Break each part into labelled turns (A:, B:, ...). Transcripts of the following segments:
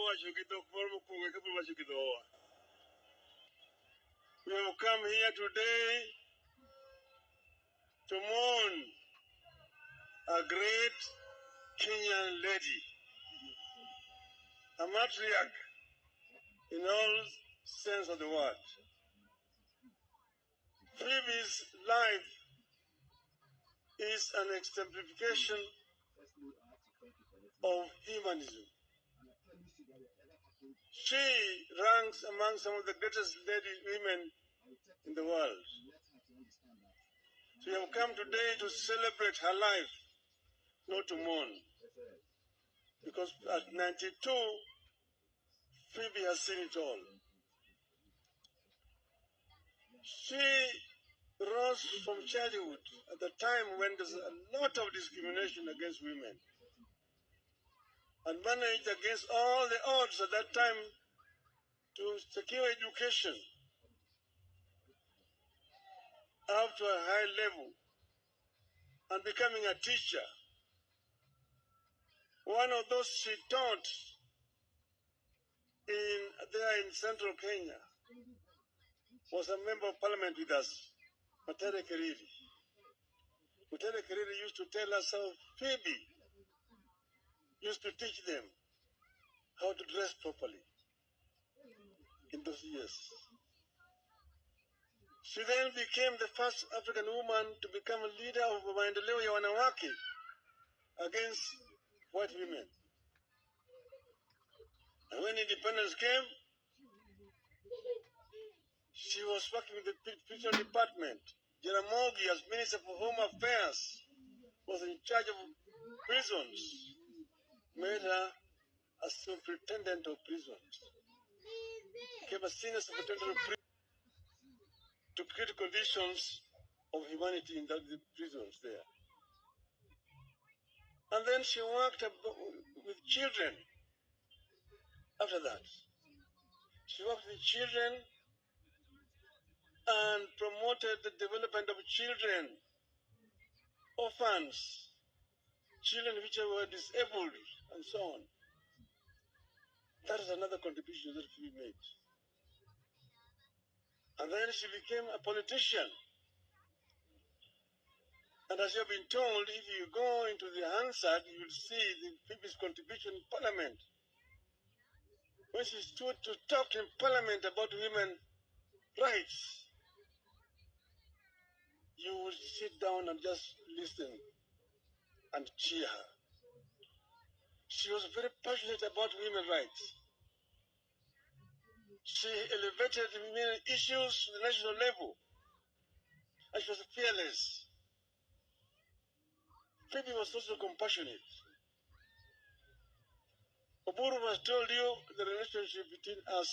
A: We have come here today to mourn a great Kenyan lady, a matriarch in all sense of the word. Phoebe's life is an exemplification of humanism. She ranks among some of the greatest women in the world. So we have come today to celebrate her life, not to mourn. Because at 92, Phoebe has seen it all. She rose from childhood at the time when there's a lot of discrimination against women, and managed against all the odds at that time to secure education up to a high level and becoming a teacher. One of those she taught there in central Kenya was a member of parliament with us, Matere Keriri. Matere Keriri used to tell us how Phoebe used to teach them how to dress properly in those years. She then became the first African woman to become a leader of maendeleo ya wanawake against white women. And when independence came, she was working with the prison department. Jaramogi, as Minister for Home Affairs, was in charge of prisons, made her a superintendent of prisons. Became a senior superintendent of prisons to create conditions of humanity in the prisons there. And then she worked with children after that. She worked with children and promoted the development of children, orphans, children which were disabled, and so on. That is another contribution that we made. And then she became a politician. And as you have been told, if you go into the Hansard, you will see the Phoebe's contribution in Parliament. When she stood to talk in Parliament about women's rights, you would sit down and just listen and cheer her. She was very passionate about women's rights. She elevated women's issues to the national level, and she was fearless. Phoebe was also compassionate. Oburu has told you the relationship between us,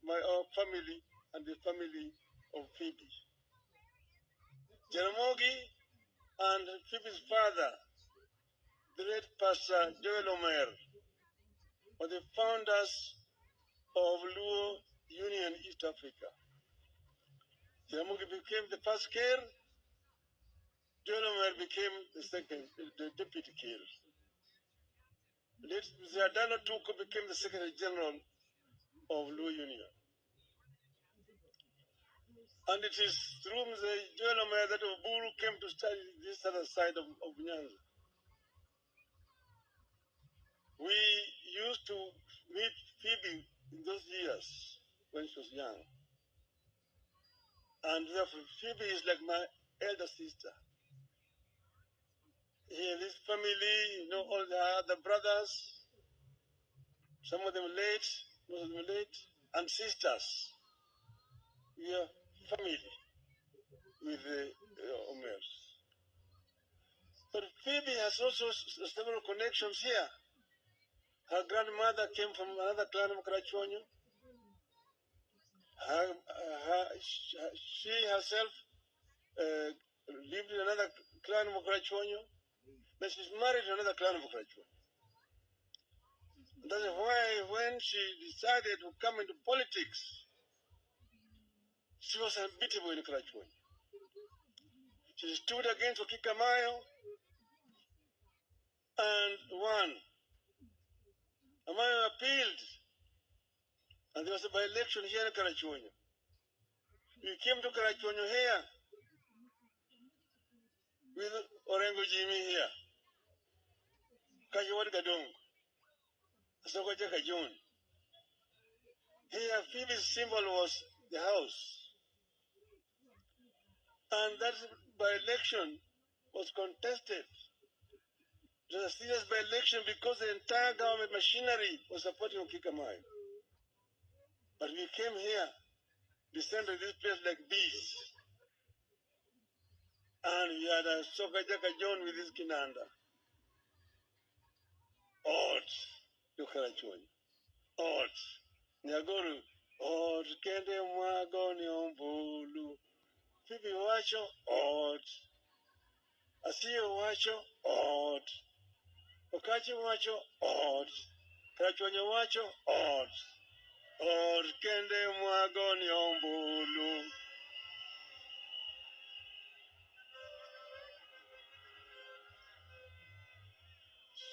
A: our family, and the family of Phoebe. Jaramogi and Phoebe's father, the late Pastor Joel Omer, were the founders of Luo Union East Africa. Jaramogi became the first Kir. Joel Omer became the second, the deputy Kir. Late Adano Tuko became the Secretary General of Luo Union. And it is through the Joel Omer that Oburu came to study this other side of Nyanza. We used to meet Phoebe in those years when she was young. And therefore, Phoebe is like my elder sister. Here, this family, all the other brothers, some of them late, most of them late, and sisters. We are family with the Omers. But Phoebe has also several connections here. Her grandmother came from another clan of Karachonyo. She herself lived in another clan of Karachonyo. Then she's married to another clan of Karachonyo. That's why when she decided to come into politics, she was unbeatable in Karachonyo. She stood against Okikamayo and won. Amayo appealed And there was a by-election here in Karachuonyo. We came to Karachuonyo here with Orengo Jimmy here. Kajiwad Gadong. Asokoja Kajon. Here, Phoebe's symbol was the house. And that by-election was contested. It was a serious by-election because the entire government machinery was supporting Kikamai. But we came here, descended this place like bees. And we had a Sokajaka John with his kinanda. Odd. Yukarachoni. Odd. Nyaguru. Odd. Kende mwagoni ombulu. Phoebe wacho. Odd. Asiyo wacho. Odd. Okachi wacho. Odd. Karachonyo wacho. Odd. Odd. Kende mwagoni ombulu.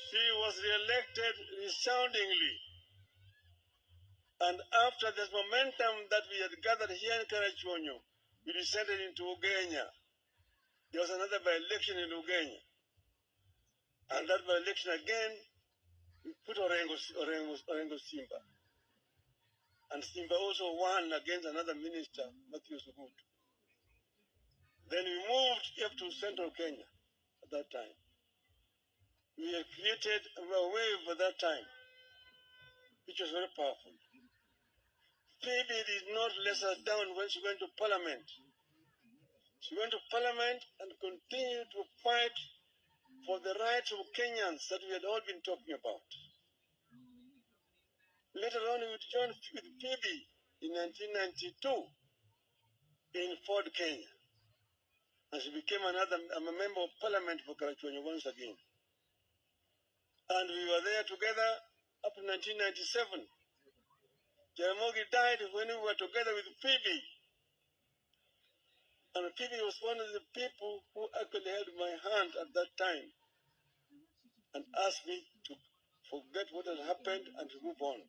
A: She was re-elected resoundingly. And after this momentum that we had gathered here in Karachuonyo, we descended into Ugenya. There was another by-election in Ugenya. And that by-election again, we put Orengo Simba. And Simba also won against another minister, Matthew Sugutu. Then we moved up to central Kenya at that time. We had created a wave at that time, which was very powerful. Phoebe did not let us down when she went to Parliament. She went to Parliament and continued to fight for the rights of Kenyans that we had all been talking about. Later on, we joined with Phoebe in 1992 in Ford, Kenya. And she became a member of Parliament for Karachuonyo once again. And we were there together up to 1997. Jaramogi died when we were together with Phoebe. And Phoebe was one of the people who actually held my hand at that time and asked me to forget what had happened and to move on.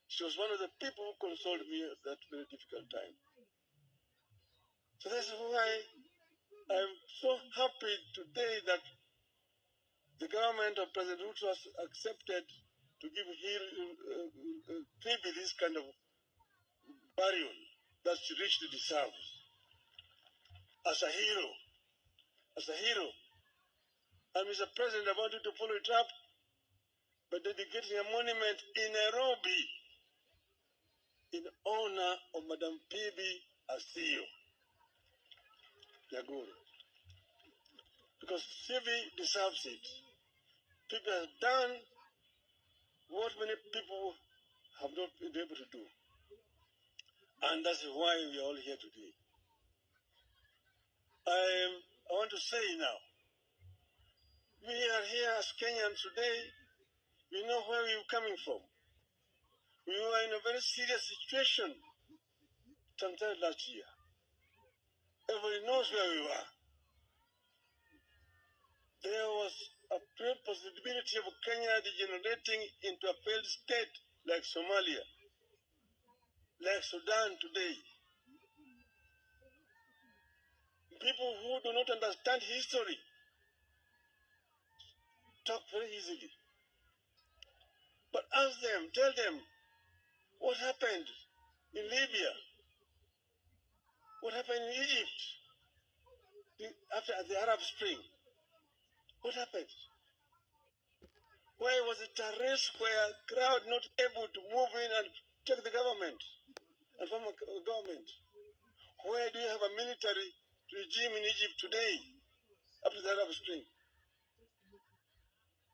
A: She was one of the people who consoled me at that very difficult time. So that's why I'm so happy today that the government of President Ruto has accepted to give Phoebe this kind of burial that she richly deserves. As a hero. As a hero. And Mr. President, I want you to follow it up by dedicating a monument in Nairobi in honor of Madam Phoebe Asiyo. Yaguru. Because Phoebe deserves it. Phoebe has done what many people have not been able to do. And that's why we are all here today. I want to say now, we are here as Kenyans today. We know where we are coming from. We were in a very serious situation sometime last year. Everybody knows where we were. There was a great possibility of Kenya degenerating into a failed state like Somalia, like Sudan today. People who do not understand history talk very easily. But ask them, tell them, what happened in Libya? What happened in Egypt after the Arab Spring? What happened? Why was it a race where a crowd not able to move in and take the government and form a government? Where do you have a military regime in Egypt today after the Arab Spring?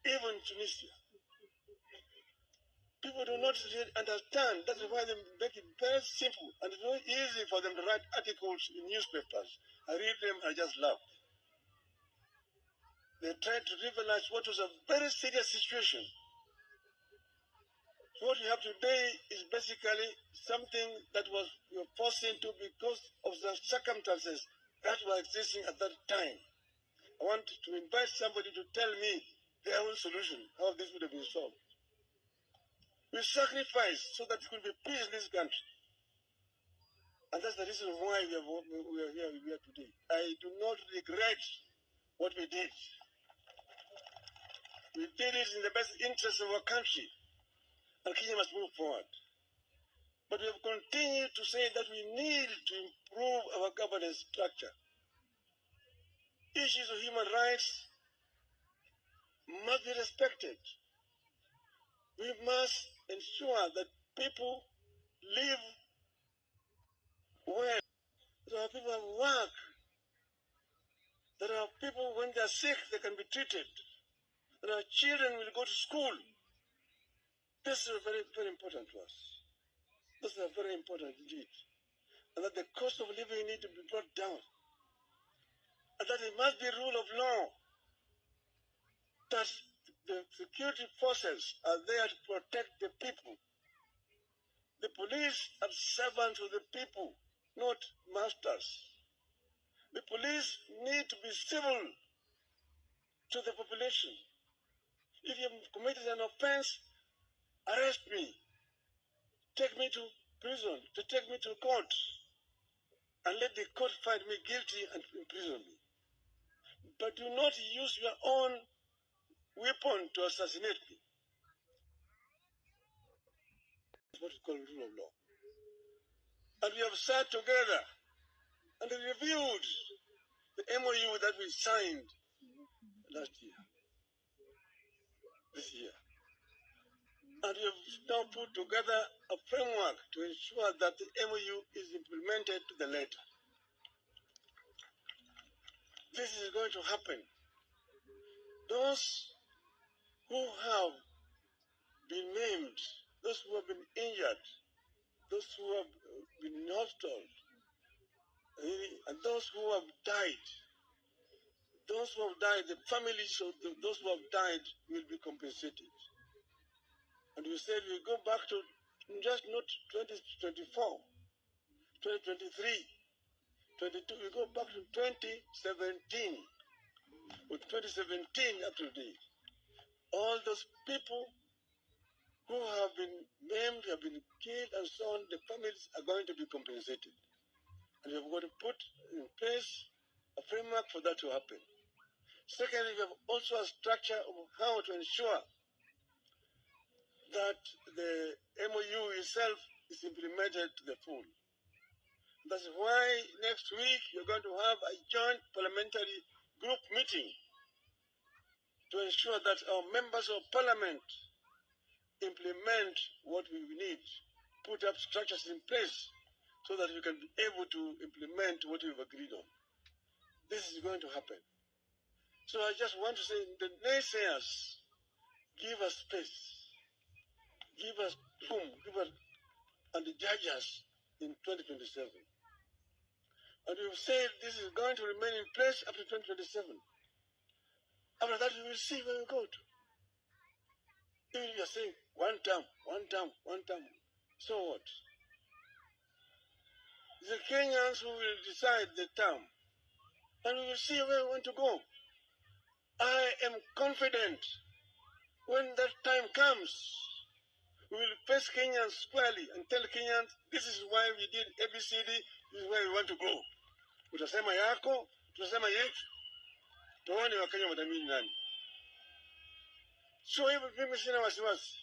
A: Even Tunisia. People do not really understand. That's why they make it very simple. And it's very easy for them to write articles in newspapers. I read them, I just laugh. They tried to trivialize what was a very serious situation. So what we have today is basically something that was we were forced into because of the circumstances that were existing at that time. I want to invite somebody to tell me their own solution, how this would have been solved. We sacrificed so that it could be peace in this country. And that's the reason why we are here today. I do not regret what we did. We did it in the best interest of our country. And Kenya must move forward. But we have continued to say that we need to improve our governance structure. Issues of human rights must be respected. We must ensure that people live well. There are people who work. There are people, when they are sick, they can be treated. There are children who will go to school. This is very, very important to us. This is very important indeed. And that the cost of living need to be brought down. And that it must be rule of law. That the security forces are there to protect the people. The police are servants of the people, not masters. The police need to be civil to the population. If you have committed an offense, arrest me. Take me to prison, take me to court, and let the court find me guilty and imprison me. But do not use your own weapon to assassinate me. That's what we call rule of law. And we have sat together and reviewed the MOU that we signed last year, this year. And we have now put together a framework to ensure that the MOU is implemented to the letter. This is going to happen. Those who have been named, those who have been injured, those who have been in hospital, and those who have died, the families of those who have died will be compensated. And we said we go back to just not 2024, 2023, 22, we go back to 2017. With 2017 up to date, all those people who have been named, have been killed, and so on, the families are going to be compensated. And we have got to put in place a framework for that to happen. Secondly, we have also a structure of how to ensure that the MOU itself is implemented to the full. That's why next week we're going to have a joint parliamentary group meeting to ensure that our members of parliament implement what we need, put up structures in place so that we can be able to implement what we've agreed on. This is going to happen. So I just want to say, the naysayers, give us space, give us room, and judge us in 2027. And we've said this is going to remain in place up to 2027. After that, we will see where we go to. Even if you're saying one term. So what? It's the Kenyans who will decide the term. And we will see where we want to go. I am confident when that time comes, we will face Kenyans squarely and tell Kenyans, this is why we did ABCD, this is where we want to go. Utasema yako, tutasema yetu. Tuone Wakenya watamini nani. So hivyo mimi sina wasiwasi.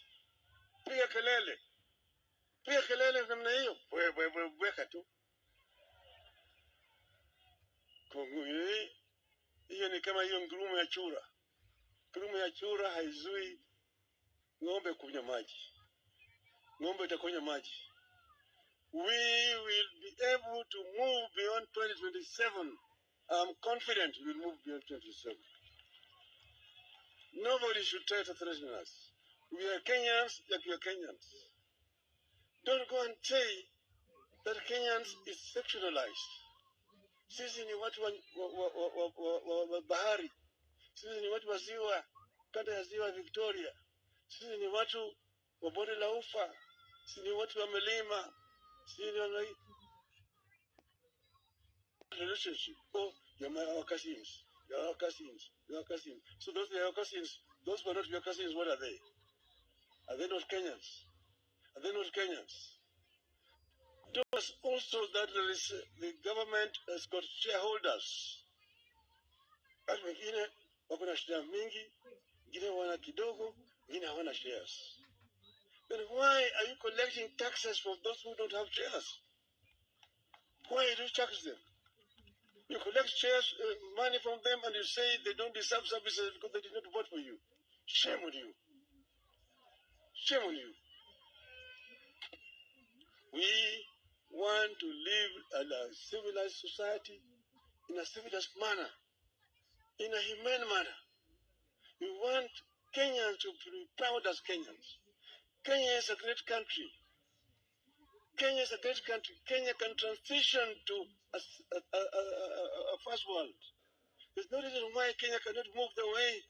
A: Piga kelele namna hiyo. Weka tu. Hiyo ni kama hiyo ngurumo ya chura. Ngurumo ya chura haizui ng'ombe kunywa maji. Ng'ombe itakunywa maji. We will be able to move beyond 2027. I'm confident we will move beyond 2027. Nobody should try to threaten us. We are Kenyans like we are Kenyans. Don't go and say that Kenyans is sectionalized. Sisi ni watu wa bahari. Sisi ni watu wa ziwa, kanda ya ziwa Victoria. Sisi ni watu wa bonde la ufa. Sisi ni watu wa milima. Sisi ni watu relationship. Oh, you're our cousins. You're our cousins. You're our cousins. So those are your cousins. Those who are not your cousins, what are they? Are they not Kenyans? support Kenyans. Told us also that the government has got shareholders. Watu wengine wako na shida mingi, wengine wana kidogo, wengine hawana shares. Then why are you collecting taxes from those who don't have shares? Why do you tax them? You collect shares, money from them, and you say they don't deserve services because they did not vote for you. Shame on you. Shame on you. We want to live in a civilized society, in a civilized manner, in a humane manner. We want Kenyans to be proud as Kenyans. Kenya is a great country. Kenya is a great country. Kenya can transition to a first world. There's no reason why Kenya cannot move the way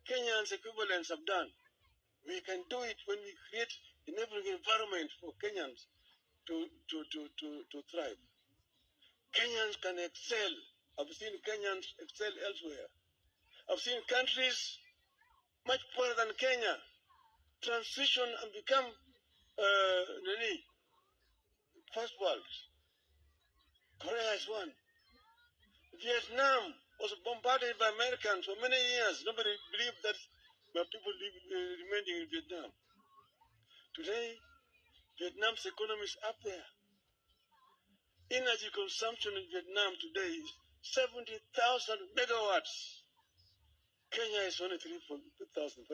A: Kenyans equivalents have done. We can do it when we create enabling environment for Kenyans to thrive. Kenyans can excel. I've seen Kenyans excel elsewhere. I've seen countries much poorer than Kenya transition and become first world. Korea is one. Vietnam was bombarded by Americans for many years. Nobody believed that people remaining in Vietnam. Today, Vietnam's economy is up there. Energy consumption in Vietnam today is 70,000 megawatts. Kenya is only 3,500.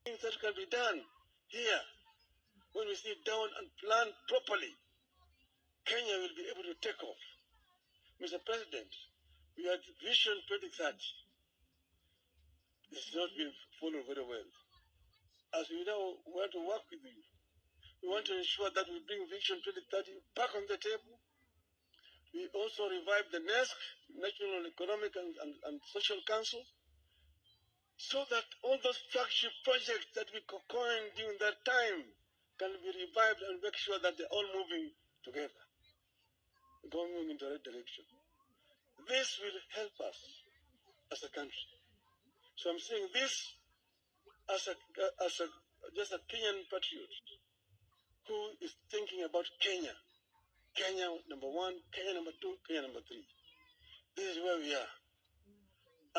A: Things that can be done here, when we sit down and plan properly, Kenya will be able to take off. Mr. President, we had Vision 2030. It's not been followed very well. As we now want to work with you, we want to ensure that we bring Vision 2030 back on the table. We also revive the NESC, National Economic and Social Council, so that all those flagship projects that we coined during that time can be revived and make sure that they're all moving together, going in the right direction. This will help us as a country. So I'm saying this as just a Kenyan patriot who is thinking about Kenya. Kenya number one, Kenya number two, Kenya number three. This is where we are.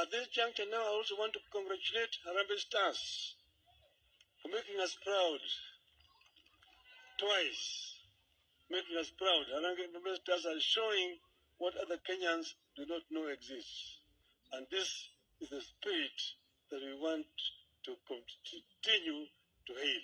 A: At this juncture now, I also want to congratulate Harambee Stars for making us proud twice. Making us proud. Harambee Stars are showing what other Kenyans do not know exists. And this is the spirit that we want to continue to hail.